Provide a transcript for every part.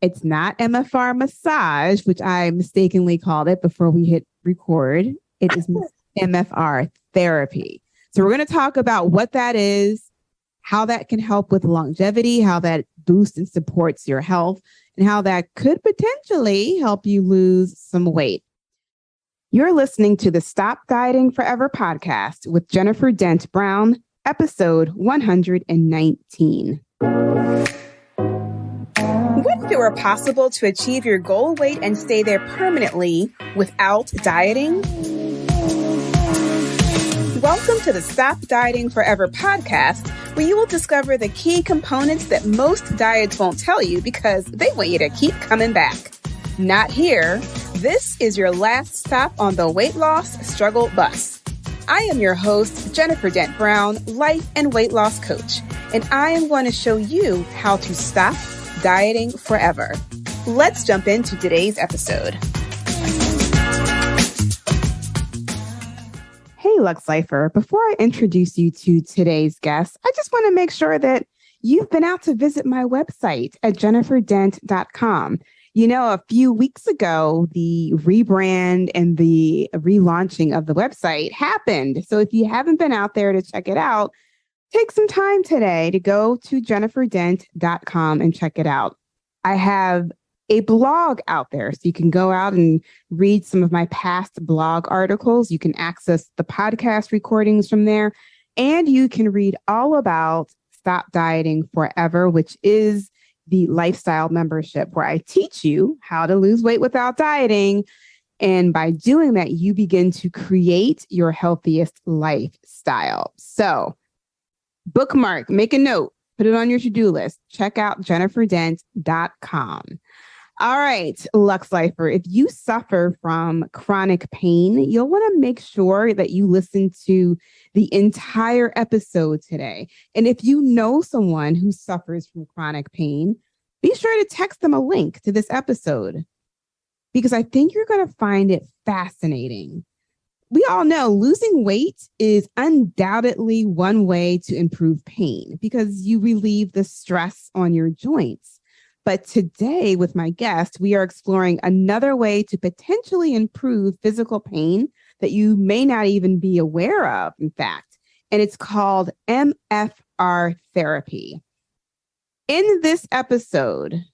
It's not MFR massage, which I mistakenly called it before we hit record. It is MFR therapy. So we're going to talk about what that is, how that can help with longevity, how that boosts and supports your health, and how that could potentially help you lose some weight. You're listening to the Stop Dieting Forever podcast with Jennifer Dent Brown, episode 119. What if it were possible to achieve your goal weight and stay there permanently without dieting? Welcome to the Stop Dieting Forever podcast, where you will discover the key components that most diets won't tell you because they want you to keep coming back. Not here. This is your last stop on the weight loss struggle bus. I am your host, Jennifer Dent Brown, life and weight loss coach, and I am going to show you how to stop dieting forever. Let's jump into today's episode. Hey, LUXE Lifer. Before I introduce you to today's guest, I just want to make sure that you've been out to visit my website at jenniferdent.com. You know, a few weeks ago, the rebrand and the relaunching of the website happened. So if you haven't been out there to check it out, take some time today to go to jenniferdent.com and check it out. I have a blog out there, so you can go out and read some of my past blog articles. You can access the podcast recordings from there, and you can read all about Stop Dieting Forever, which is the lifestyle membership where I teach you how to lose weight without dieting. And by doing that, you begin to create your healthiest lifestyle. So bookmark, make a note, put it on your to-do list. Check out jenniferdent.com. All right, LUXE Lifer, if you suffer from chronic pain, you'll want to make sure that you listen to the entire episode today. And if you know someone who suffers from chronic pain, be sure to text them a link to this episode because I think you're going to find it fascinating. We all know losing weight is undoubtedly one way to improve pain because you relieve the stress on your joints. But today with my guest, we are exploring another way to potentially improve physical pain that you may not even be aware of, in fact, and it's called MFR Therapy. In this episode,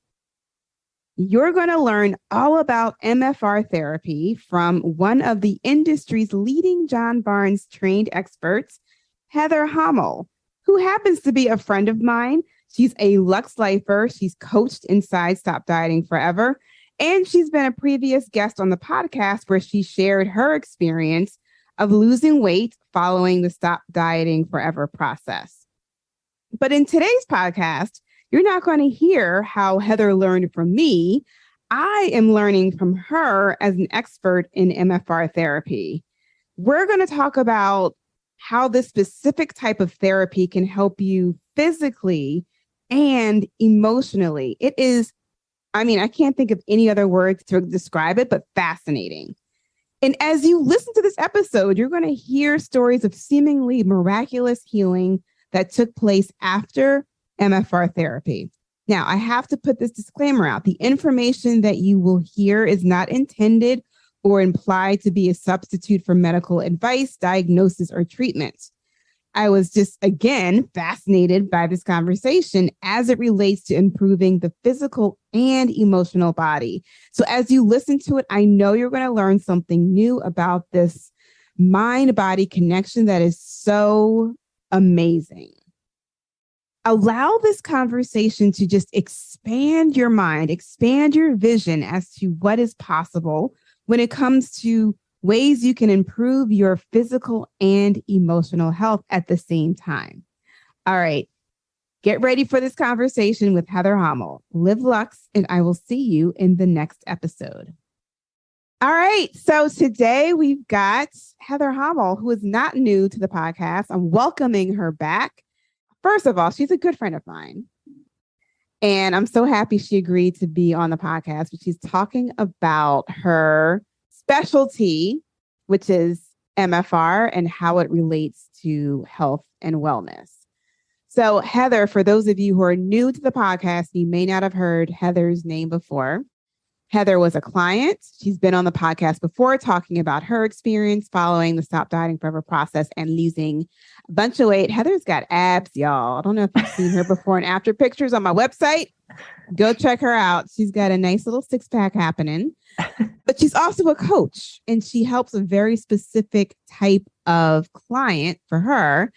you're going to learn all about MFR therapy from one of the industry's leading John Barnes trained experts, Heather Hammell, who happens to be a friend of mine. She's a LUXE Lifer. She's coached inside Stop Dieting Forever. And she's been a previous guest on the podcast where she shared her experience of losing weight following the Stop Dieting Forever process. But in today's podcast, you're not going to hear how Heather learned from me. I am learning from her as an expert in MFR therapy. We're going to talk about how this specific type of therapy can help you physically and emotionally. It is, I can't think of any other words to describe it, but fascinating. And as you listen to this episode, you're going to hear stories of seemingly miraculous healing that took place after MFR therapy. Now, I have to put this disclaimer out. The information that you will hear is not intended or implied to be a substitute for medical advice, diagnosis, or treatment. I was just, again, fascinated by this conversation as it relates to improving the physical and emotional body. So as you listen to it, I know you're going to learn something new about this mind-body connection that is so amazing. Allow this conversation to just expand your mind, expand your vision as to what is possible when it comes to ways you can improve your physical and emotional health at the same time. All right, get ready for this conversation with Heather Hammell. Live Lux, and I will see you in the next episode. All right, so today we've got Heather Hammell, who is not new to the podcast. I'm welcoming her back. First of all, she's a good friend of mine. And I'm so happy she agreed to be on the podcast, but she's talking about her specialty, which is MFR and how it relates to health and wellness. So Heather, for those of you who are new to the podcast, you may not have heard Heather's name before. Heather was a client. She's been on the podcast before talking about her experience following the Stop Dieting Forever process and losing a bunch of weight. Heather's got abs, y'all. I don't know if you've seen her before and after pictures on my website. Go check her out. She's got a nice little six-pack happening. But she's also a coach, and she helps a very specific type of client for her.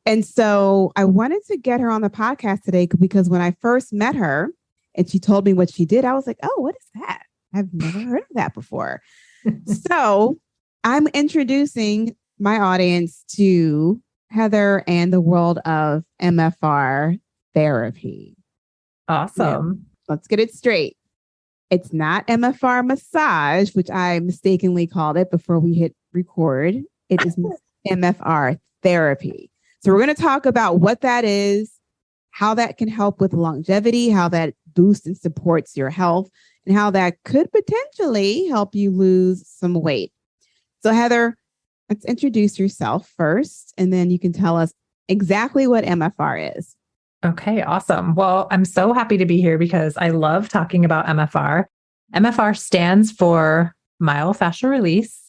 And so I wanted to get her on the podcast today because when I first met her, and she told me what she did, I was like, oh, what is that? I've never heard of that before. So I'm introducing my audience to Heather and the world of MFR therapy. Awesome. Yeah, let's get it straight. It's not MFR massage, which I mistakenly called it before we hit record. It is MFR therapy. So we're going to talk about what that is, how that can help with longevity, how that boosts and supports your health, and how that could potentially help you lose some weight. So Heather, let's introduce yourself first, and then you can tell us exactly what MFR is. Okay, awesome. Well, I'm so happy to be here because I love talking about MFR. MFR stands for Myofascial Release.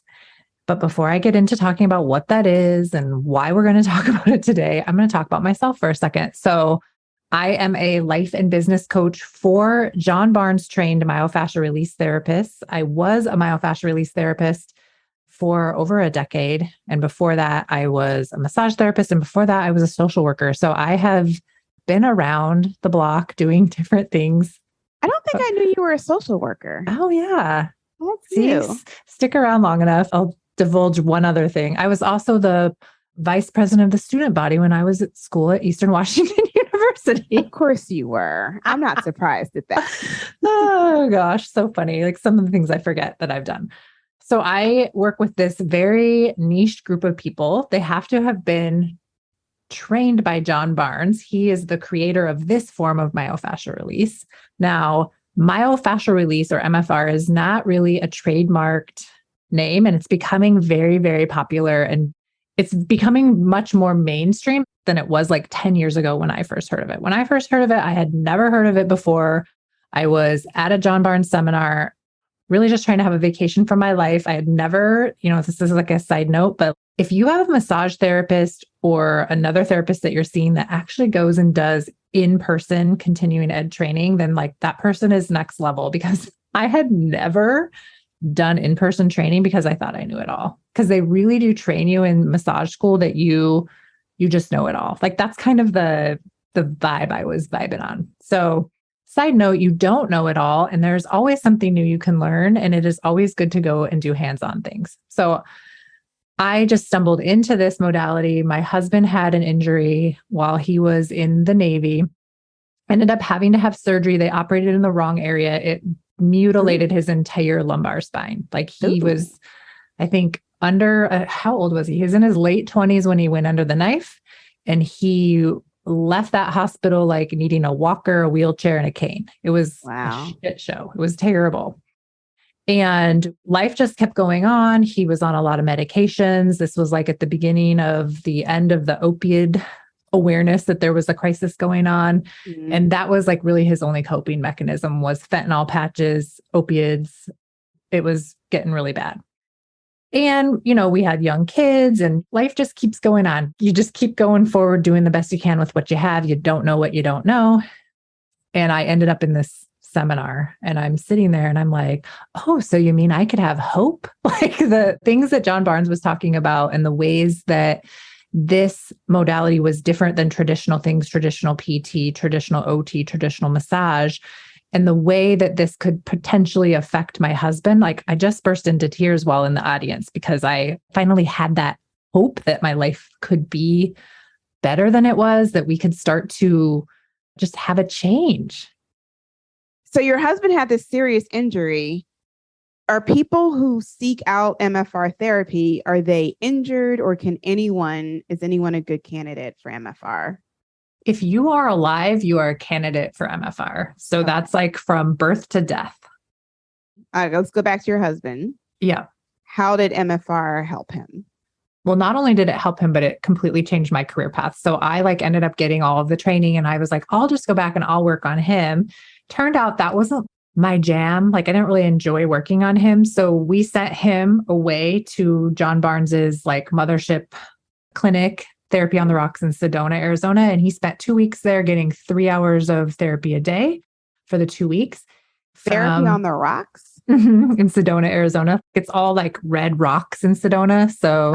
But before I get into talking about what that is and why we're going to talk about it today, I'm going to talk about myself for a second. So I am a life and business coach for John Barnes trained myofascial release therapists. I was a myofascial release therapist for over a decade. And before that, I was a massage therapist. And before that, I was a social worker. So I have been around the block doing different things. I don't think I knew you were a social worker. Oh, yeah. That's See, you. Stick around long enough. I'll divulge one other thing. I was also the vice president of the student body when I was at school at Eastern Washington University. Of course you were. I'm not surprised at that. Oh gosh, so funny. Like some of the things I forget that I've done. So I work with this very niche group of people. They have to have been trained by John Barnes. He is the creator of this form of myofascial release. Now, myofascial release, or MFR, is not really a trademarked name, and it's becoming very, very popular, and it's becoming much more mainstream than it was like 10 years ago when I first heard of it. When I first heard of it, I had never heard of it before. I was at a John Barnes seminar, really just trying to have a vacation from my life. I had never, this is like a side note, but if you have a massage therapist or another therapist that you're seeing that actually goes and does in-person continuing ed training, then like that person is next level, because I had never done in-person training because I thought I knew it all. Because they really do train you in massage school that you just know it all. Like that's kind of the vibe I was vibing on. So side note, you don't know it all, and there's always something new you can learn, and it is always good to go and do hands-on things. So I just stumbled into this modality. My husband had an injury while he was in the Navy, ended up having to have surgery. They operated in the wrong area. It mutilated his entire lumbar spine. Like he was, I think, under, how old was he? He was in his late 20s when he went under the knife, and he left that hospital like needing a walker, a wheelchair, and a cane. It was a shit show. It was terrible. And life just kept going on. He was on a lot of medications. This was like at the beginning of the end of the opioid awareness that there was a crisis going on. Mm-hmm. And that was like really his only coping mechanism was fentanyl patches, opiates. It was getting really bad. And, we had young kids, and life just keeps going on. You just keep going forward, doing the best you can with what you have. You don't know what you don't know. And I ended up in this seminar, and I'm sitting there and I'm like, oh, so you mean I could have hope? Like the things that John Barnes was talking about and the ways that this modality was different than traditional things, traditional PT, traditional OT, traditional massage. And the way that this could potentially affect my husband, like I just burst into tears while in the audience because I finally had that hope that my life could be better than it was, that we could start to just have a change. So your husband had this serious injury. Are people who seek out MFR therapy, are they injured, or is anyone a good candidate for MFR? If you are alive, you are a candidate for MFR. So that's like from birth to death. Let's go back to your husband. Yeah. How did MFR help him? Well, not only did it help him, but it completely changed my career path. So I ended up getting all of the training and I was like, I'll just go back and I'll work on him. Turned out that wasn't my jam. I didn't really enjoy working on him. So we sent him away to John Barnes's mothership clinic, Therapy on the Rocks in Sedona, Arizona. And he spent 2 weeks there getting 3 hours of therapy a day for the 2 weeks. Therapy on the Rocks? In Sedona, Arizona. It's all red rocks in Sedona. So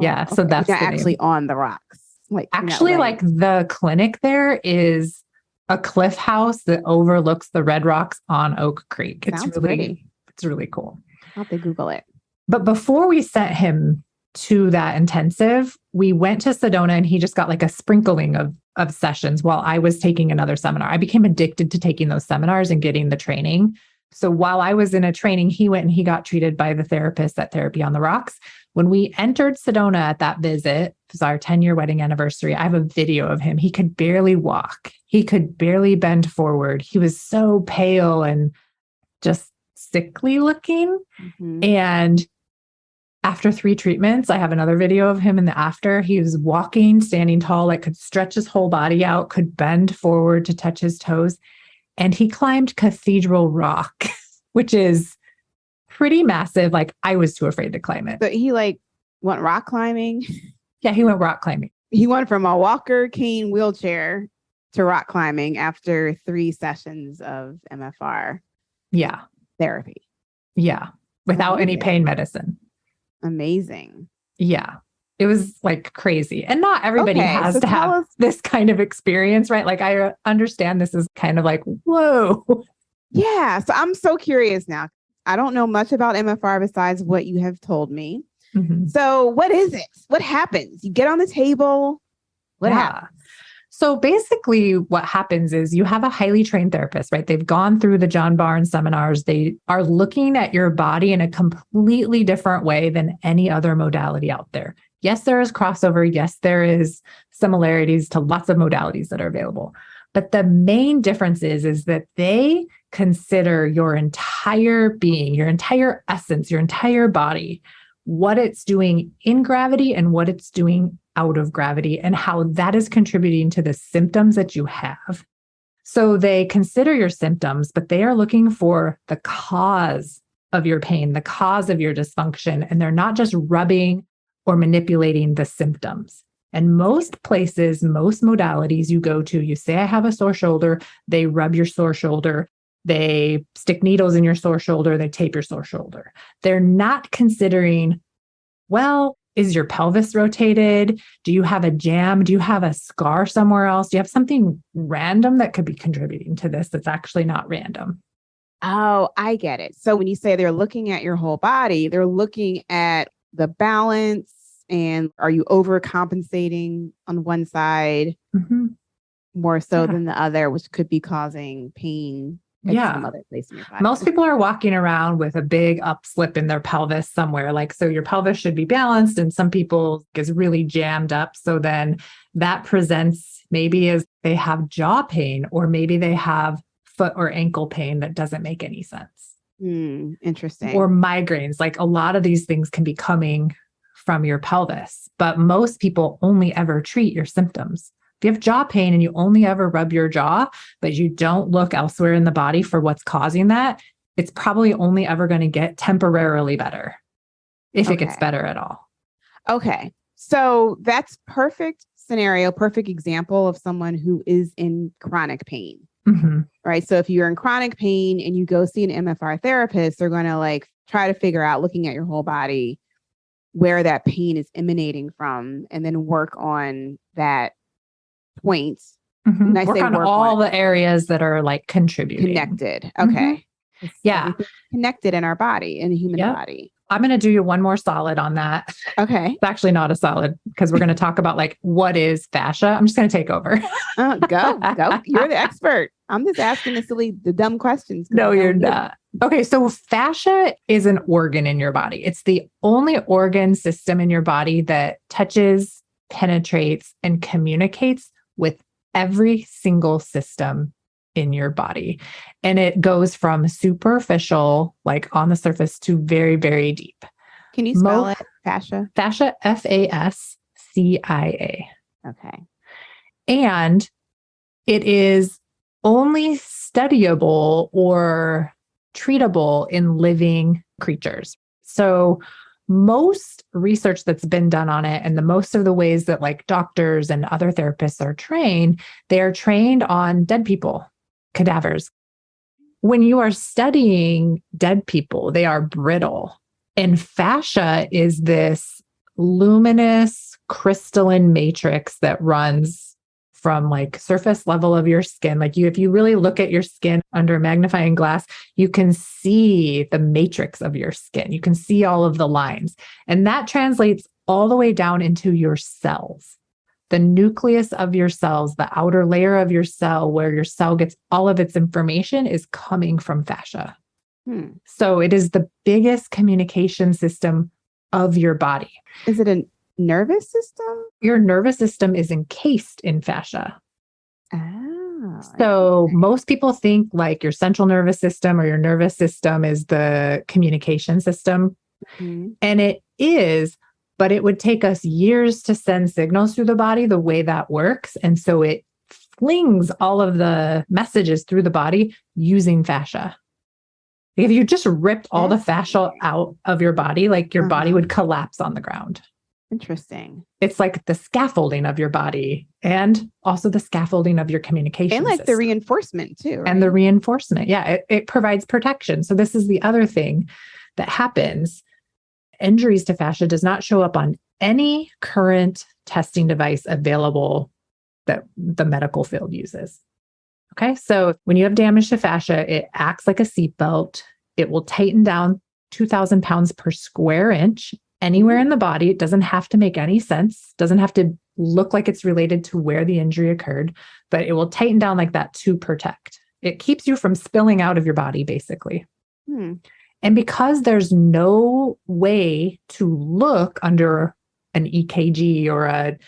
yeah, so that's actually on the rocks. The clinic there is a cliff house that overlooks the Red Rocks on Oak Creek. Sounds pretty. It's really cool. I'll have to Google it. But before we sent him to that intensive, we went to Sedona and he just got a sprinkling of sessions while I was taking another seminar. I became addicted to taking those seminars and getting the training. So while I was in a training, he went and he got treated by the therapist at Therapy on the Rocks. When we entered Sedona at that visit, it was our 10-year wedding anniversary. I have a video of him. He could barely walk. He could barely bend forward. He was so pale and just sickly looking. Mm-hmm. And after 3 treatments, I have another video of him in the after. He was walking, standing tall, could stretch his whole body out, could bend forward to touch his toes. And he climbed Cathedral Rock, which is pretty massive. I was too afraid to climb it. So he went rock climbing? Yeah, he went rock climbing. He went from a walker cane wheelchair to rock climbing after 3 sessions of MFR therapy. Yeah, without any pain medicine. Amazing. Yeah. It was crazy. And not everybody has to have this kind of experience, right? I understand this is kind of whoa. Yeah. So I'm so curious now. I don't know much about MFR besides what you have told me. Mm-hmm. So what is it? What happens? You get on the table. What happens? So basically what happens is you have a highly trained therapist, right? They've gone through the John Barnes seminars. They are looking at your body in a completely different way than any other modality out there. Yes, there is crossover. Yes, there is similarities to lots of modalities that are available. But the main difference is that they consider your entire being, your entire essence, your entire body, what it's doing in gravity and what it's doing out of gravity, and how that is contributing to the symptoms that you have. So they consider your symptoms, but they are looking for the cause of your pain, the cause of your dysfunction, and they're not just rubbing or manipulating the symptoms. And most places, most modalities you go to, you say, I have a sore shoulder, they rub your sore shoulder, they stick needles in your sore shoulder, they tape your sore shoulder. They're not considering, well, is your pelvis rotated? Do you have a jam? Do you have a scar somewhere else? Do you have something random that could be contributing to this that's actually not random? Oh, I get it. So when you say they're looking at your whole body, they're looking at the balance, and are you overcompensating on one side more so than the other, which could be causing pain at some other place in your body? Most people are walking around with a big upslip in their pelvis somewhere. So your pelvis should be balanced, and some people is really jammed up. So then that presents maybe as they have jaw pain, or maybe they have foot or ankle pain that doesn't make any sense. Interesting. Or migraines. A lot of these things can be coming from your pelvis, but most people only ever treat your symptoms. If you have jaw pain and you only ever rub your jaw, but you don't look elsewhere in the body for what's causing that, it's probably only ever going to get temporarily better, if it gets better at all. Okay. So that's perfect scenario, perfect example of someone who is in chronic pain. Mm-hmm. Right. So if you're in chronic pain and you go see an MFR therapist, they're going to try to figure out, looking at your whole body, where that pain is emanating from, and then work on that point. Mm-hmm. Work on all the areas that are contributing. Connected. Okay. Mm-hmm. Yeah. Connected in our body, in the human body. I'm going to do you one more solid on that. Okay. It's actually not a solid, because we're going to talk about what is fascia. I'm just going to take over. Go. You're the expert. I'm just asking the dumb questions. No, you're not. Okay. So fascia is an organ in your body. It's the only organ system in your body that touches, penetrates, and communicates with every single system in your body. And it goes from superficial, on the surface, to very, very deep. Can you spell it? Fascia? Fascia, Fascia. Okay. And it is only studyable or treatable in living creatures. So most research that's been done on it, and the most of the ways that like doctors and other therapists are trained, they are trained on dead people, cadavers. When you are studying dead people, they are brittle. And fascia is this luminous crystalline matrix that runs from like surface level of your skin. Like if you really look at your skin under a magnifying glass, you can see the matrix of your skin. You can see all of the lines. And that translates all the way down into your cells. The nucleus of your cells, the outer layer of your cell, where your cell gets all of its information, is coming from fascia. So it is the biggest communication system of your body. Is it a nervous system? Your nervous system is encased in fascia. Oh. So most people think like your central nervous system or your nervous system is the communication system. Mm-hmm. And it is, but it would take us years to send signals through the body the way that works. And so it flings all of the messages through the body using fascia. If you just ripped all the fascia out of your body, like your body would collapse on the ground. Interesting. It's like the scaffolding of your body and also the scaffolding of your communication and like system. the reinforcement too, right? And the reinforcement. Yeah, it provides protection. So this is the other thing that happens. Injuries to fascia does not show up on any current testing device available that the medical field uses. Okay, so when you have damage to fascia, it acts like a seatbelt. It will tighten down 2,000 pounds per square inch anywhere in the body. It doesn't have to make any sense. Doesn't have to look like it's related to where the injury occurred, but it will tighten down like that to protect. It keeps you from spilling out of your body, basically. And because there's no way to look under an EKG or a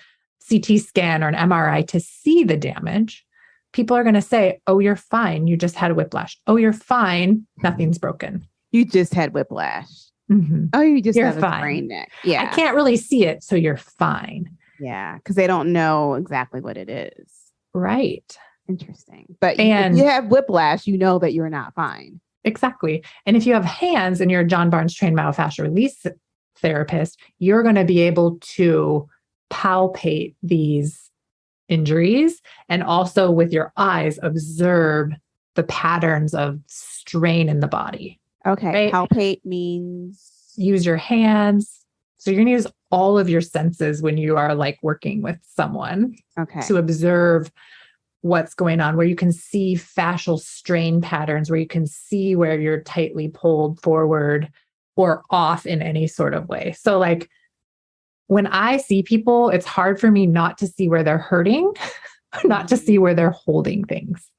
CT scan or an MRI to see the damage, people are going to say, oh, you're fine. You just had a whiplash. Oh, you're fine. Nothing's broken. You just had whiplash. Mm-hmm. Oh, you just you're had a sprained neck. Yeah. I can't really see it. So you're fine. Yeah. Because they don't know exactly what it is. Right. Interesting. But if you have whiplash, you know that you're not fine. Exactly. And if you have hands and you're a John Barnes trained myofascial release therapist, you're going to be able to palpate these injuries and also with your eyes observe the patterns of strain in the body. Okay. Right? Palpate means use your hands. So you're going to use all of your senses when you are like working with someone to observe what's going on, where you can see fascial strain patterns, where you can see where you're tightly pulled forward or off in any sort of way. So like when I see people, it's hard for me not to see where they're hurting, not to see where they're holding things,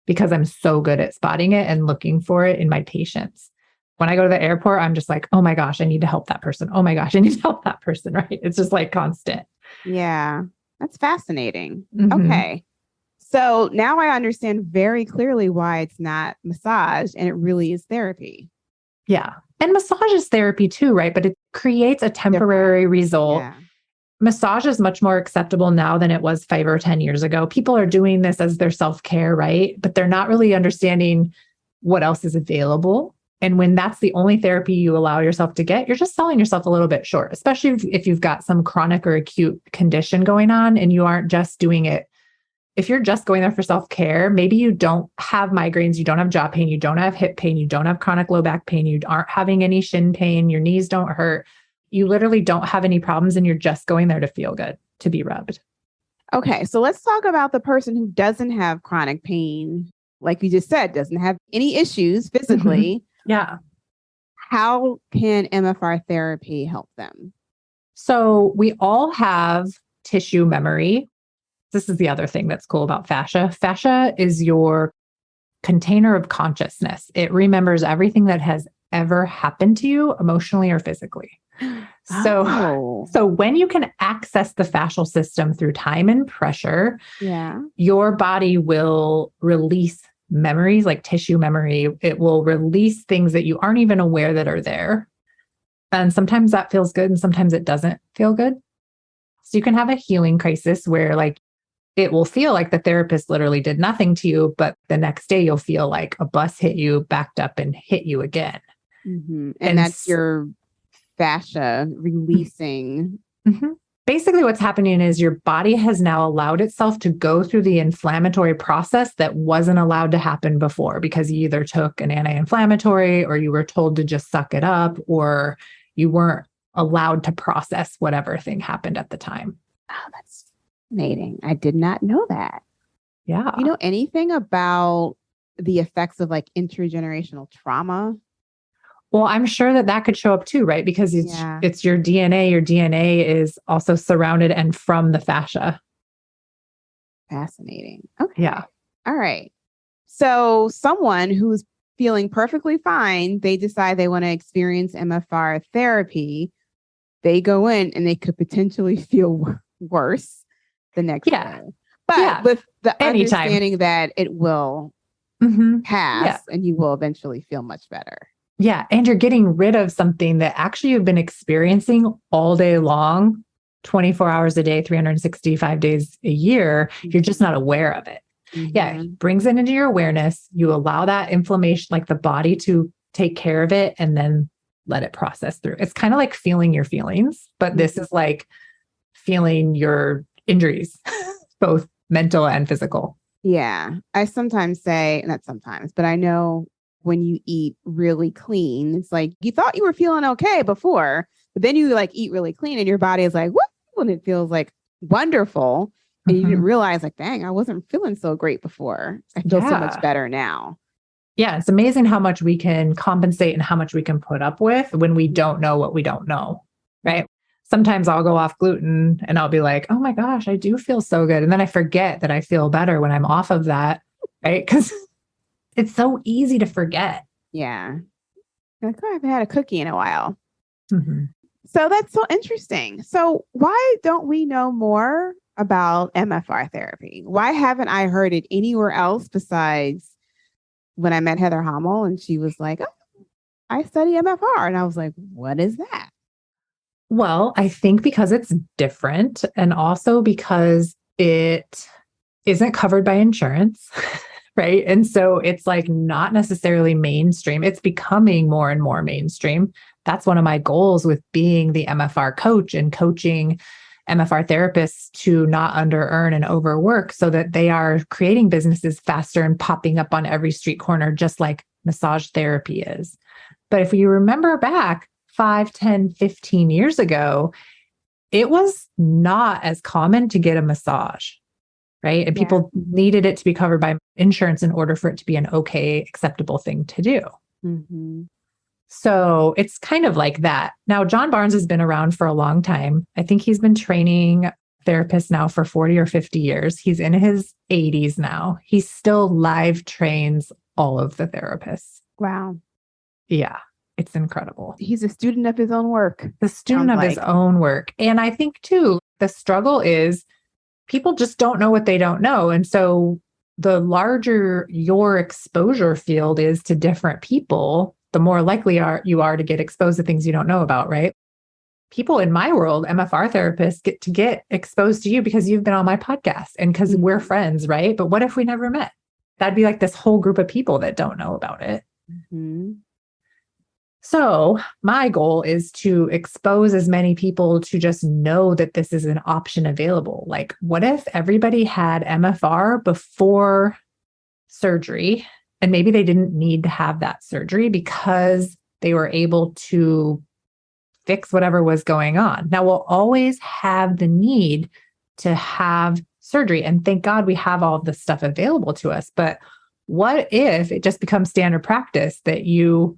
because I'm so good at spotting it and looking for it in my patients. When I go to the airport, I'm just like, oh my gosh, I need to help that person. Oh my gosh, I need to help that person, right? It's just like constant. Yeah, that's fascinating. Okay. So now I understand very clearly why it's not massage and it really is therapy. Yeah. And massage is therapy too, right? But it creates a temporary result. Yeah. Massage is much more acceptable now than it was 5 or 10 years ago. People are doing this as their self-care, right? But they're not really understanding what else is available. And when that's the only therapy you allow yourself to get, you're just selling yourself a little bit short, especially if you've got some chronic or acute condition going on and you aren't just doing it. If you're just going there for self-care, maybe you don't have migraines, you don't have jaw pain, you don't have hip pain, you don't have chronic low back pain, you aren't having any shin pain, your knees don't hurt. You literally don't have any problems and you're just going there to feel good, to be rubbed. Okay, so let's talk about the person who doesn't have chronic pain, like you just said, doesn't have any issues physically. Yeah. How can MFR therapy help them? So we all have tissue memory. This is the other thing that's cool about fascia. Fascia is your container of consciousness. It remembers everything that has ever happened to you emotionally or physically. So when you can access the fascial system through time and pressure, your body will release memories like tissue memory. It will release things that you aren't even aware that are there. And sometimes that feels good and sometimes it doesn't feel good. So you can have a healing crisis where like it will feel like the therapist literally did nothing to you, but the next day you'll feel like a bus hit you, backed up and hit you again. And that's your fascia releasing. Basically what's happening is your body has now allowed itself to go through the inflammatory process that wasn't allowed to happen before because you either took an anti-inflammatory or you were told to just suck it up or you weren't allowed to process whatever thing happened at the time. Oh, that's fascinating. I did not know that. Yeah. You know anything about the effects of like intergenerational trauma? Well, I'm sure that could show up too, right? Because it's your DNA. Your DNA is also surrounded and from the fascia. Fascinating. Okay. Yeah. All right. So someone who's feeling perfectly fine, they decide they want to experience MFR therapy. They go in and they could potentially feel worse the next day. But with the understanding that it will pass and you will eventually feel much better. Yeah. And you're getting rid of something that actually you've been experiencing all day long, 24 hours a day, 365 days a year. You're just not aware of it. Yeah. It brings it into your awareness. You allow that inflammation, like the body to take care of it and then let it process through. It's kind of like feeling your feelings, but this is like feeling your injuries, both mental and physical. Yeah. I sometimes say, not sometimes, but I know when you eat really clean, it's like you thought you were feeling okay before, but then you like eat really clean and your body is like, what? When it feels like wonderful. And you didn't realize like, dang, I wasn't feeling so great before. I feel so much better now. Yeah. It's amazing how much we can compensate and how much we can put up with when we don't know what we don't know. Right. Sometimes I'll go off gluten and I'll be like, oh my gosh, I do feel so good. And then I forget that I feel better when I'm off of that. Right. Because it's so easy to forget. Yeah. Like, oh, I haven't had a cookie in a while. So that's so interesting. So why don't we know more about MFR therapy? Why haven't I heard it anywhere else besides when I met Heather Hammel and she was like, oh, I study MFR. And I was like, what is that? Well, I think because it's different and also because it isn't covered by insurance. Right. And so it's like not necessarily mainstream. It's becoming more and more mainstream. That's one of my goals with being the MFR coach and coaching MFR therapists to not under earn and overwork so that they are creating businesses faster and popping up on every street corner, just like massage therapy is. But if you remember back 5, 10, 15 years ago, it was not as common to get a massage. Right. And people needed it to be covered by insurance in order for it to be an okay, acceptable thing to do. So it's kind of like that. Now, John Barnes has been around for a long time. I think he's been training therapists now for 40 or 50 years. He's in his 80s now. He still live trains all of the therapists. Wow. Yeah. It's incredible. He's a student of his own work. The student of his own work. And I think too, the struggle is people just don't know what they don't know. And so the larger your exposure field is to different people, the more likely you are to get exposed to things you don't know about, right? People in my world, MFR therapists, get to get exposed to you because you've been on my podcast and because we're friends, right? But what if we never met? That'd be like this whole group of people that don't know about it. So my goal is to expose as many people to just know that this is an option available. Like, what if everybody had MFR before surgery and maybe they didn't need to have that surgery because they were able to fix whatever was going on? Now, we'll always have the need to have surgery. And thank God we have all of this stuff available to us. But what if it just becomes standard practice that you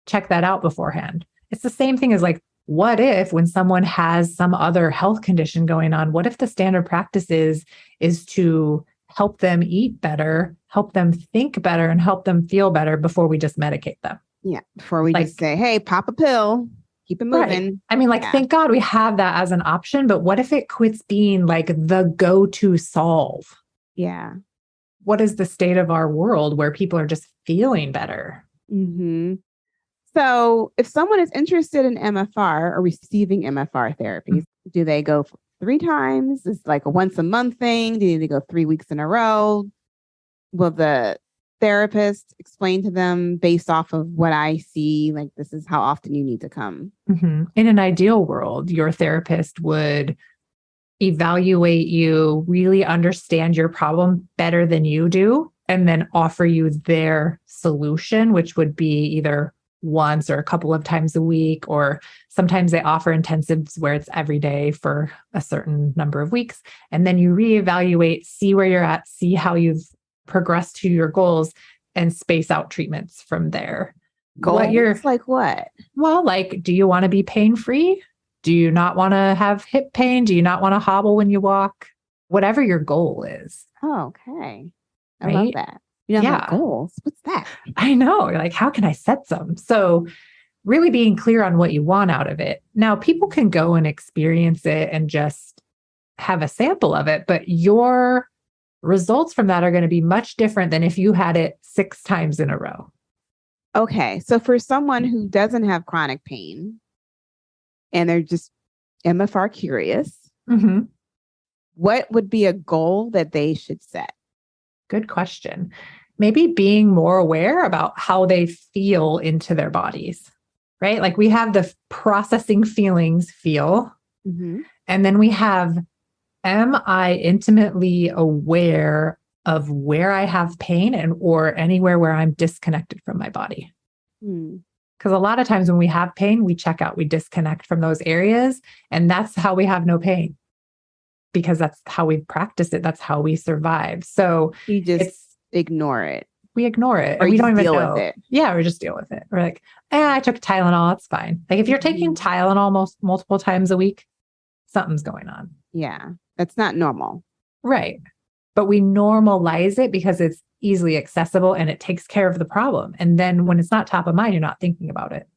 check that out beforehand? It's the same thing as like, what if when someone has some other health condition going on, what if the standard practice is to help them eat better, help them think better, and help them feel better before we just medicate them? Yeah. Before we just say, hey, pop a pill, keep it moving. Right. I mean, thank God we have that as an option, but what if it quits being like the go-to solve? Yeah. What is the state of our world where people are just feeling better? So if someone is interested in MFR or receiving MFR therapies, do they go 3 times? Is it like a once a month thing? Do they go 3 weeks in a row? Will the therapist explain to them based off of what I see, like this is how often you need to come? In an ideal world, your therapist would evaluate you, really understand your problem better than you do, and then offer you their solution, which would be either once or a couple of times a week, or sometimes they offer intensives where it's every day for a certain number of weeks. And then you reevaluate, see where you're at, see how you've progressed to your goals, and space out treatments from there. Goals like what? Well, like, do you want to be pain-free? Do you not want to have hip pain? Do you not want to hobble when you walk? Whatever your goal is. Oh, okay. I Right? love that. You know, like goals. What's that? I know. You're like, how can I set some? So really being clear on what you want out of it. Now, people can go and experience it and just have a sample of it, but your results from that are going to be much different than if you had it 6 times in a row. Okay. So for someone who doesn't have chronic pain and they're just MFR curious, what would be a goal that they should set? Good question. Maybe being more aware about how they feel into their bodies, right? Like we have the processing feelings feel, and then we have, am I intimately aware of where I have pain and or anywhere where I'm disconnected from my body? Because a lot of times when we have pain, we check out, we disconnect from those areas, and that's how we have no pain. Because that's how we practice it. That's how we survive. So you just ignore it. We ignore it. Or and we don't even deal know. with it. Yeah, we just deal with it. We're like, I took Tylenol. It's fine. Like if you're taking Tylenol multiple times a week, something's going on. Yeah, that's not normal. Right. But we normalize it because it's easily accessible and it takes care of the problem. And then when it's not top of mind, you're not thinking about it.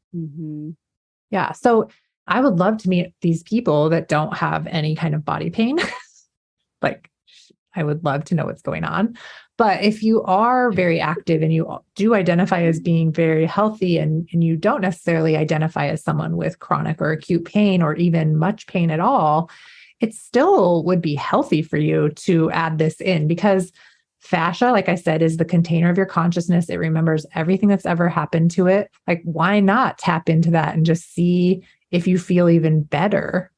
Yeah. So I would love to meet these people that don't have any kind of body pain. Like, I would love to know what's going on. But if you are very active and you do identify as being very healthy and you don't necessarily identify as someone with chronic or acute pain or even much pain at all, it still would be healthy for you to add this in because fascia, like I said, is the container of your consciousness. It remembers everything that's ever happened to it. Like, why not tap into that and just see if you feel even better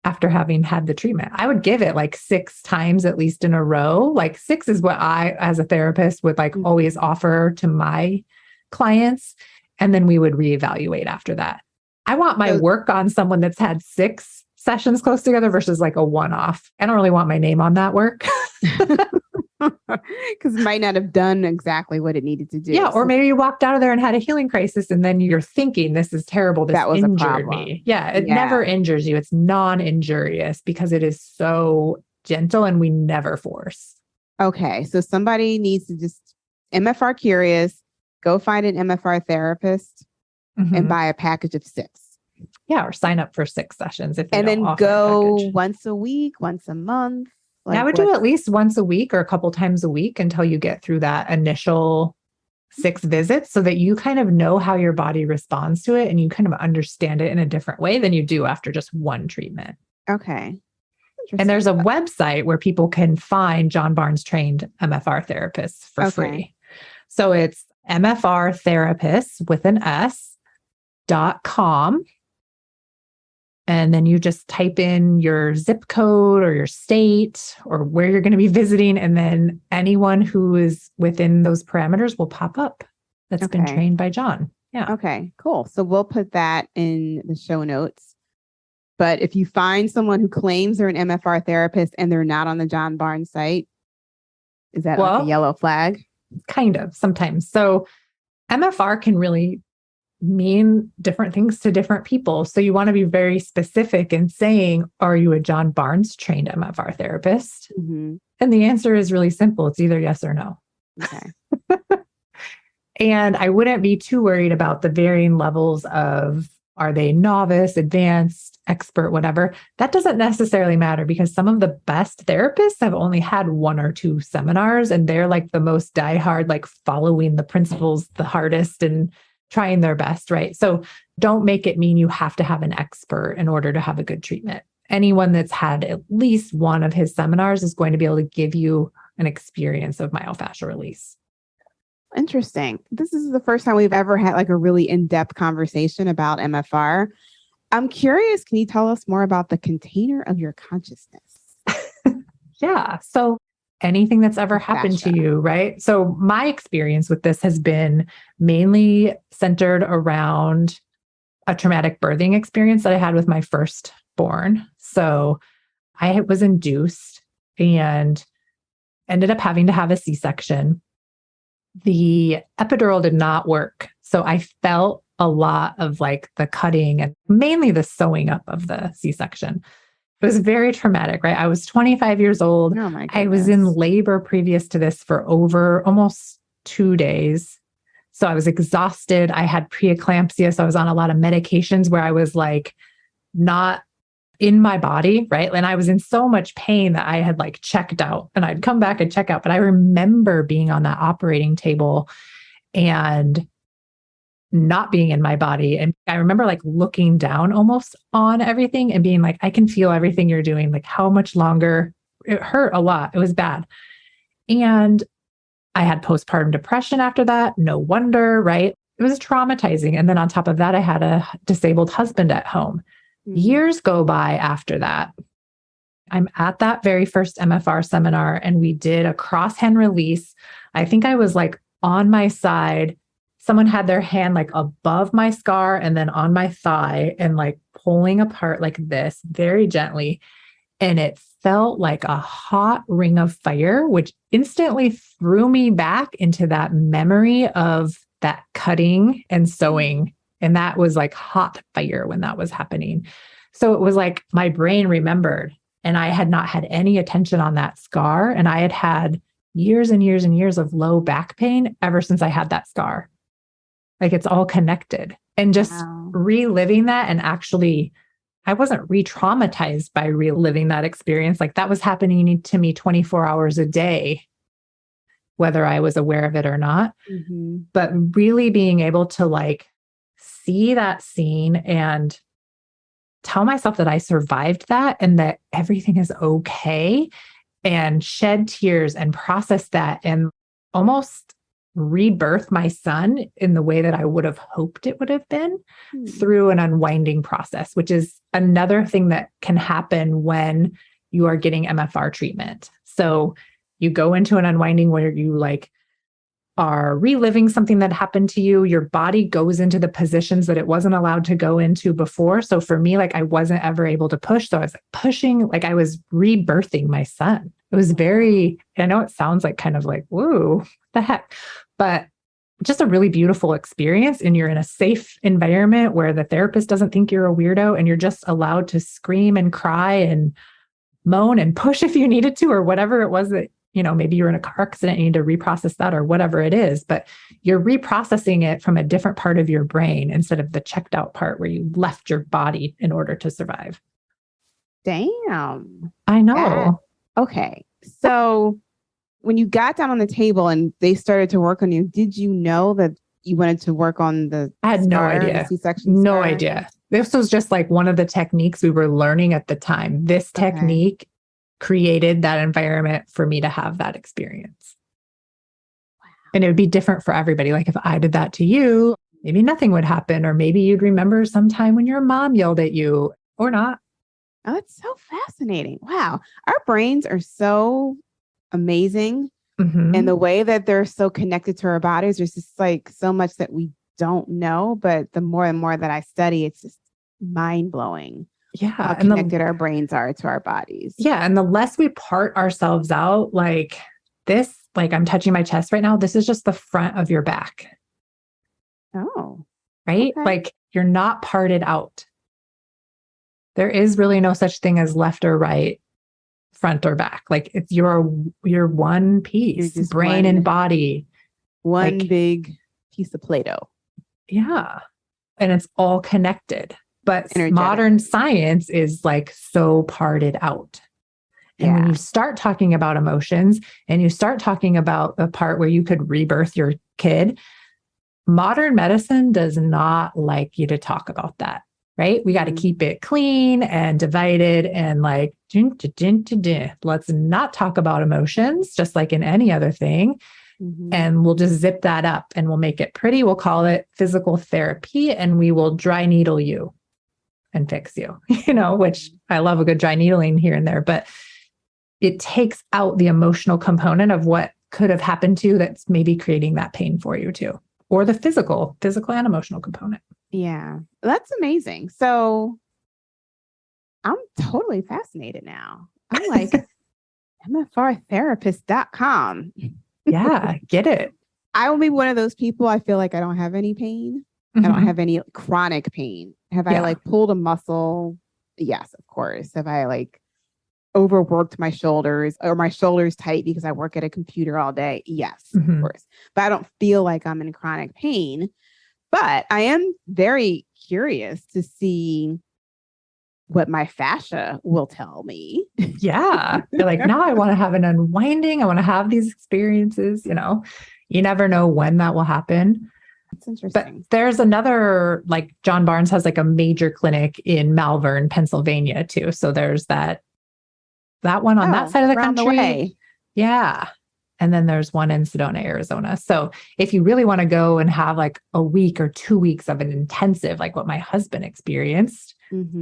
after having had the treatment? I would give it like 6 times at least in a row. Like 6 is what I, as a therapist, would like always offer to my clients. And then we would reevaluate after that. I want my work on someone that's had 6 sessions close together versus like a one-off. I don't really want my name on that work. Because it might not have done exactly what it needed to do. Yeah. Or maybe you walked out of there and had a healing crisis and then you're thinking, this is terrible. This that was injured me. Yeah. It never injures you. It's non-injurious because it is so gentle and we never force. Okay. So somebody needs to just MFR curious, go find an MFR therapist and buy a package of 6. Yeah. Or sign up for 6 sessions. And then go once a week, once a month. Like I would do at least once a week or a couple times a week until you get through that initial 6 visits so that you kind of know how your body responds to it and you kind of understand it in a different way than you do after just one treatment. Okay. And there's a website where people can find John Barnes trained MFR therapists for free. So it's MFR therapists with an S.com. And then you just type in your zip code or your state or where you're going to be visiting. And then anyone who is within those parameters will pop up that's been trained by John. Yeah. Okay, cool. So we'll put that in the show notes. But if you find someone who claims they're an MFR therapist and they're not on the John Barnes site, is that like a yellow flag? Kind of sometimes. So MFR can really mean different things to different people. So you want to be very specific in saying, are you a John Barnes trained MFR therapist? And the answer is really simple. It's either yes or no. Okay. And I wouldn't be too worried about the varying levels of, are they novice, advanced, expert, whatever. That doesn't necessarily matter because some of the best therapists have only had 1 or 2 seminars and they're like the most diehard, like following the principles the hardest and trying their best, right? So don't make it mean you have to have an expert in order to have a good treatment. Anyone that's had at least one of his seminars is going to be able to give you an experience of myofascial release. Interesting. This is the first time we've ever had like a really in-depth conversation about MFR. I'm curious, can you tell us more about the container of your consciousness? Yeah. So anything that's ever happened to you, right? So my experience with this has been mainly centered around a traumatic birthing experience that I had with my firstborn. So I was induced and ended up having to have a C-section. The epidural did not work. So I felt a lot of like the cutting and mainly the sewing up of the C-section. It was very traumatic, right? I was 25 years old. Oh my goodness. I was in labor previous to this for over almost 2 days. So I was exhausted. I had preeclampsia. So I was on a lot of medications where I was like not in my body, right? And I was in so much pain that I had like checked out and I'd come back and check out. But I remember being on that operating table and not being in my body. And I remember like looking down almost on everything and being like, I can feel everything you're doing. Like how much longer? It hurt a lot. It was bad. And I had postpartum depression after that. No wonder, right? It was traumatizing. And then on top of that, I had a disabled husband at home. Years go by after that. I'm at that very first MFR seminar and we did a cross-hand release. I think I was like on my side. Someone had their hand like above my scar and then on my thigh and like pulling apart like this very gently. And it felt like a hot ring of fire, which instantly threw me back into that memory of that cutting and sewing. And that was like hot fire when that was happening. So it was like my brain remembered and I had not had any attention on that scar. And I had had years and years and years of low back pain ever since I had that scar. Like it's all connected and just reliving that. And actually, I wasn't re-traumatized by reliving that experience. Like that was happening to me 24 hours a day, whether I was aware of it or not. But really being able to like see that scene and tell myself that I survived that and that everything is okay and shed tears and process that and almost rebirth my son in the way that I would have hoped it would have been through an unwinding process, which is another thing that can happen when you are getting MFR treatment. So you go into an unwinding where you like are reliving something that happened to you. Your body goes into the positions that it wasn't allowed to go into before. So for me, like I wasn't ever able to push. So I was like pushing, like I was rebirthing my son. It was very, I know it sounds like kind of like, whoa, what the heck? But just a really beautiful experience. And you're in a safe environment where the therapist doesn't think you're a weirdo and you're just allowed to scream and cry and moan and push if you needed to, or whatever it was that, you know, maybe you're in a car accident and you need to reprocess that or whatever it is, but you're reprocessing it from a different part of your brain instead of the checked out part where you left your body in order to survive. Damn. I know. Okay. So when you got down on the table and they started to work on you, did you know that you wanted to work on the I had no idea. C-section no idea. This was just like one of the techniques we were learning at the time. This technique created that environment for me to have that experience. Wow. And it would be different for everybody. Like if I did that to you, maybe nothing would happen, or maybe you'd remember sometime when your mom yelled at you or not. Oh, it's so fascinating. Wow. Our brains are so amazing. And the way that they're so connected to our bodies, there's just like so much that we don't know. But the more and more that I study, it's just mind blowing. Yeah. How connected our brains are to our bodies. Yeah. And the less we part ourselves out, like this, like I'm touching my chest right now, this is just the front of your back. Oh. Right? Okay. Like you're not parted out. There is really no such thing as left or right, front or back. Like it's you're one piece, brain and body. One like, big piece of Play-Doh. Yeah. And it's all connected. But modern science is like so parted out. And when you start talking about emotions and you start talking about the part where you could rebirth your kid, modern medicine does not like you to talk about that, right? We got to keep it clean and divided and like, let's not talk about emotions, just like in any other thing. And we'll just zip that up and we'll make it pretty. We'll call it physical therapy and we will dry needle you and fix you, which I love a good dry needling here and there, but it takes out the emotional component of what could have happened to you that's maybe creating that pain for you too, or the physical and emotional component. Yeah, that's amazing. So I'm totally fascinated now. I'm like, MFRtherapist.com. Yeah, get it. I will be one of those people. I feel like I don't have any pain. I don't have any chronic pain. Have I like pulled a muscle? Yes, of course. Have I like overworked my shoulders or my shoulders tight because I work at a computer all day? Yes, of course. But I don't feel like I'm in chronic pain. But I am very curious to see what my fascia will tell me. Yeah. You're like, now I want to have an unwinding. I want to have these experiences, you never know when that will happen. That's interesting. But there's another, like John Barnes has like a major clinic in Malvern, Pennsylvania too. So there's that one on that side of the country. The way. Yeah. And then there's one in Sedona, Arizona. So if you really want to go and have like a week or 2 weeks of an intensive, like what my husband experienced,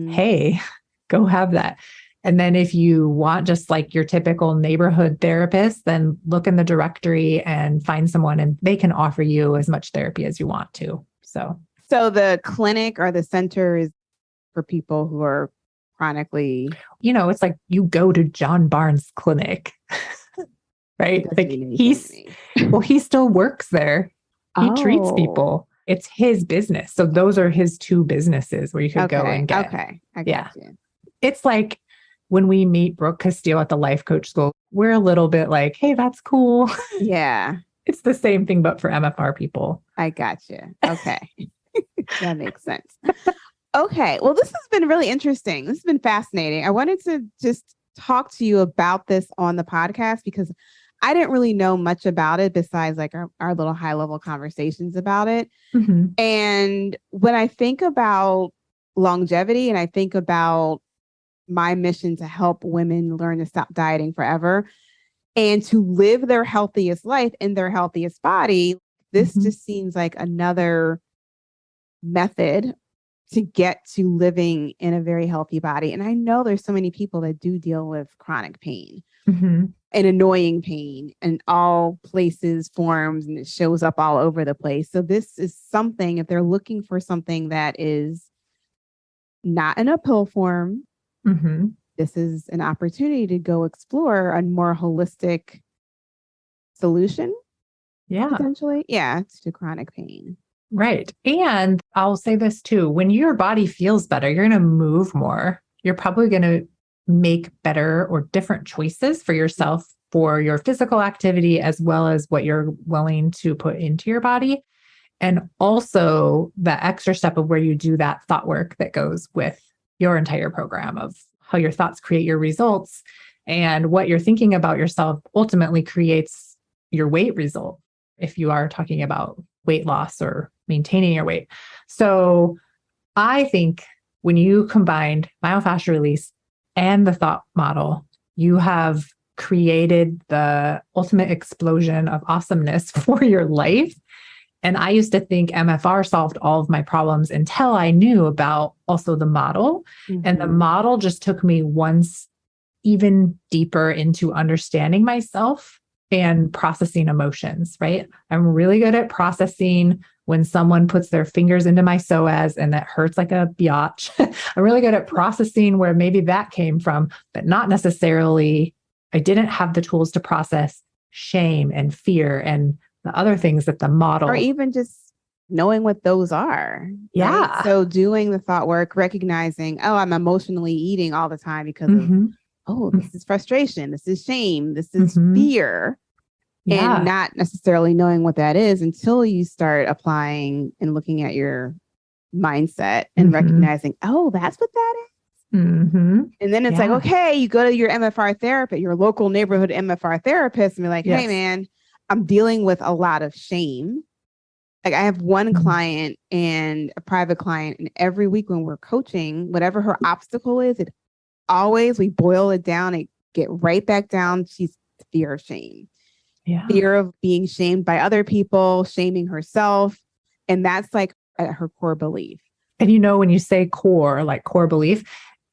hey, go have that. And then if you want just like your typical neighborhood therapist, then look in the directory and find someone and they can offer you as much therapy as you want to. So the clinic or the center is for people who are chronically, it's like you go to John Barnes' clinic. Right? Like he still works there. He treats people. It's his business. So those are his two businesses where you could go and get. Okay. I got you. It's like when we meet Brooke Castillo at the life coach school, we're a little bit like, hey, that's cool. Yeah. It's the same thing, but for MFR people. I got you. Okay. That makes sense. Okay. Well, this has been really interesting. This has been fascinating. I wanted to just talk to you about this on the podcast because I didn't really know much about it besides like our little high level conversations about it. And when I think about longevity and I think about my mission to help women learn to stop dieting forever and to live their healthiest life in their healthiest body, this just seems like another method to get to living in a very healthy body. And I know there's so many people that do deal with chronic pain and annoying pain in all places, forms, and it shows up all over the place. So this is something, if they're looking for something that is not in a pill form, this is an opportunity to go explore a more holistic solution. Yeah. Potentially. Yeah. To chronic pain. Right. And I'll say this too, when your body feels better, you're going to move more. You're probably going to make better or different choices for yourself for your physical activity, as well as what you're willing to put into your body. And also the extra step of where you do that thought work that goes with your entire program of how your thoughts create your results and what you're thinking about yourself ultimately creates your weight result. If you are talking about weight loss or maintaining your weight. So I think when you combined myofascial release and the thought model, you have created the ultimate explosion of awesomeness for your life. And I used to think MFR solved all of my problems until I knew about also the model. And the model just took me once even deeper into understanding myself and processing emotions, right? I'm really good at processing when someone puts their fingers into my psoas and that hurts like a biatch. I'm really good at processing where maybe that came from, but not necessarily, I didn't have the tools to process shame and fear and the other things that the model. Or even just knowing what those are. Yeah. Right? So doing the thought work, recognizing, oh, I'm emotionally eating all the time because of, oh, this is frustration. This is shame. This is fear. And not necessarily knowing what that is until you start applying and looking at your mindset and recognizing, oh, that's what that is. And then it's like, okay, you go to your MFR therapist, your local neighborhood MFR therapist, and be like, hey, man, I'm dealing with a lot of shame Like I have one Mhm. client and a private client, and every week when we're coaching, whatever her obstacle is, we boil it down and get right back down. She's fear of shame, Yeah. fear of being shamed by other people, shaming herself. And that's like at her core belief. And when you say core, like core belief,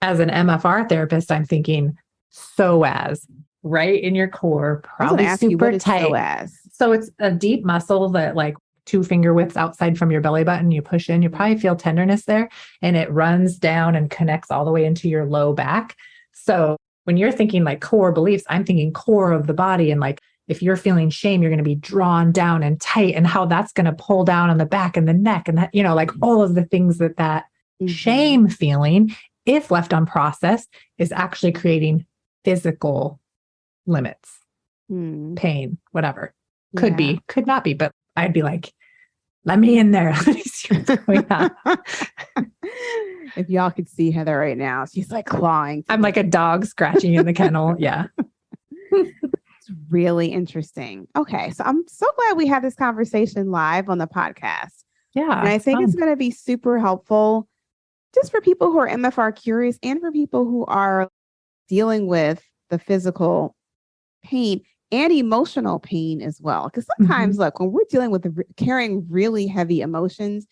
as an MFR therapist, I'm thinking psoas, right in your core, I was going probably to ask you, super what is tight. psoas? So it's a deep muscle that like 2 finger widths outside from your belly button. You push in, you probably feel tenderness there, and it runs down and connects all the way into your low back. So when you're thinking like core beliefs, I'm thinking core of the body. And like, if you're feeling shame, you're going to be drawn down and tight, and how that's going to pull down on the back and the neck, and that, like all of the things that shame feeling, if left unprocessed, is actually creating physical limits, pain, whatever. Could be, could not be, but I'd be like, let me in there. Let me see what's going on. If y'all could see Heather right now, she's like clawing. I'm like a dog scratching in the kennel. Yeah. It's really interesting. Okay. So I'm so glad we had this conversation live on the podcast. Yeah. And I think it's going to be super helpful just for people who are MFR curious and for people who are dealing with the physical pain and emotional pain as well. Because sometimes, look, when we're dealing with carrying really heavy emotions,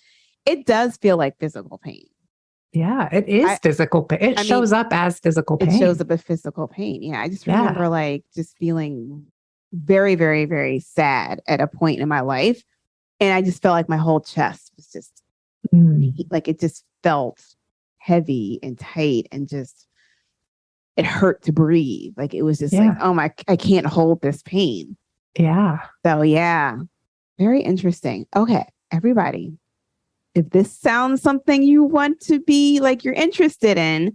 it does feel like physical pain. Yeah, it is physical pain. It shows up as physical pain. It shows up as physical pain. Yeah. I just remember like just feeling very, very, very sad at a point in my life. And I just felt like my whole chest was just like, it just felt heavy and tight and just, it hurt to breathe. Like it was just like, oh my, I can't hold this pain. Yeah. So yeah, very interesting. Okay, everybody, if this sounds something you want to be like you're interested in,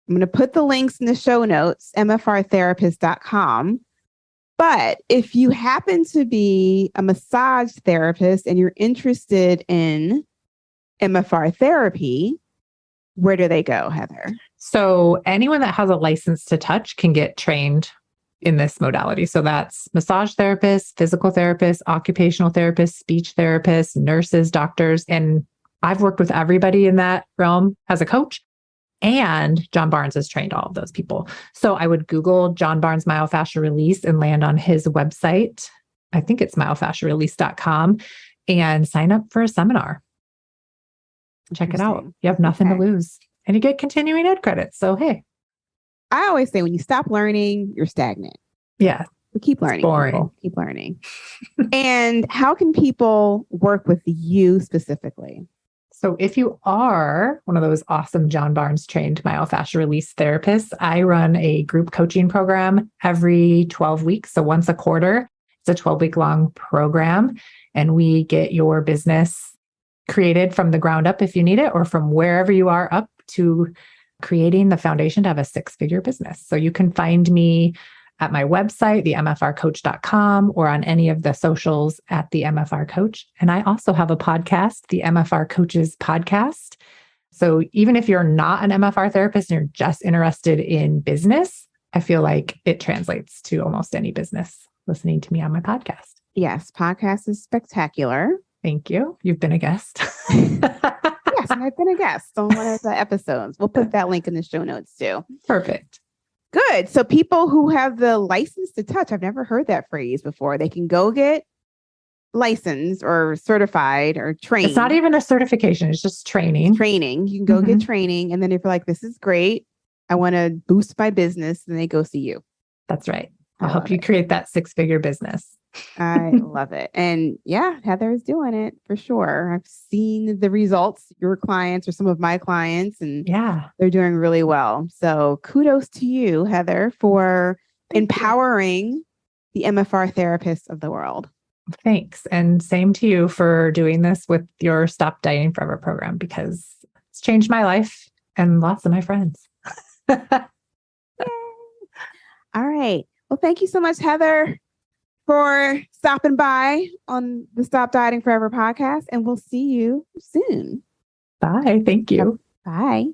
I'm going to put the links in the show notes, mfrtherapist.com. But if you happen to be a massage therapist and you're interested in MFR therapy, where do they go, Heather? So anyone that has a license to touch can get trained in this modality. So that's massage therapists, physical therapists, occupational therapists, speech therapists, nurses, doctors. And I've worked with everybody in that realm as a coach. And John Barnes has trained all of those people. So I would Google John Barnes Myofascial Release and land on his website. I think it's myofascialrelease.com, and sign up for a seminar. Check it out. You have nothing to lose. And you get continuing ed credits. So, hey. I always say when you stop learning, you're stagnant. Yeah. But keep learning. It's boring. People. Keep learning. And how can people work with you specifically? So if you are one of those awesome John Barnes trained myofascial release therapists, I run a group coaching program every 12 weeks. So once a quarter, it's a 12-week long program. And we get your business created from the ground up if you need it, or from wherever you are up to creating the foundation to have a 6-figure business. So you can find me at my website, themfrcoach.com, or on any of the socials at the MFR Coach. And I also have a podcast, the MFR Coaches Podcast. So even if you're not an MFR therapist and you're just interested in business, I feel like it translates to almost any business listening to me on my podcast. Yes, podcast is spectacular. Thank you. You've been a guest. Yes, and I've been a guest on one of the episodes. We'll put that link in the show notes too. Perfect. Good. So people who have the license to touch, I've never heard that phrase before. They can go get licensed or certified or trained. It's not even a certification. It's just training. Training. You can go get training. And then if you're like, this is great, I want to boost my business, then they go see you. That's right. I'll help you create that 6-figure business. I love it. And yeah, Heather's doing it for sure. I've seen the results, your clients or some of my clients, and they're doing really well. So kudos to you, Heather, for empowering the MFR therapists of the world. Thanks. And same to you for doing this with your Stop Dieting Forever program, because it's changed my life and lots of my friends. All right. Well, thank you so much, Heather, for stopping by on the Stop Dieting Forever podcast, and we'll see you soon. Bye. Thank you. Bye.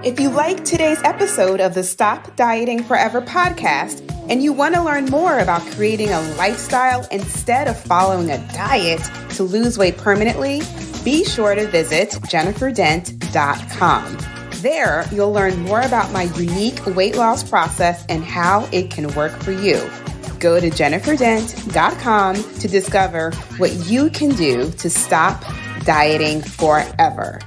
If you like today's episode of the Stop Dieting Forever podcast and you want to learn more about creating a lifestyle instead of following a diet to lose weight permanently, be sure to visit jenniferdent.com. There, you'll learn more about my unique weight loss process and how it can work for you. Go to jenniferdent.com to discover what you can do to stop dieting forever.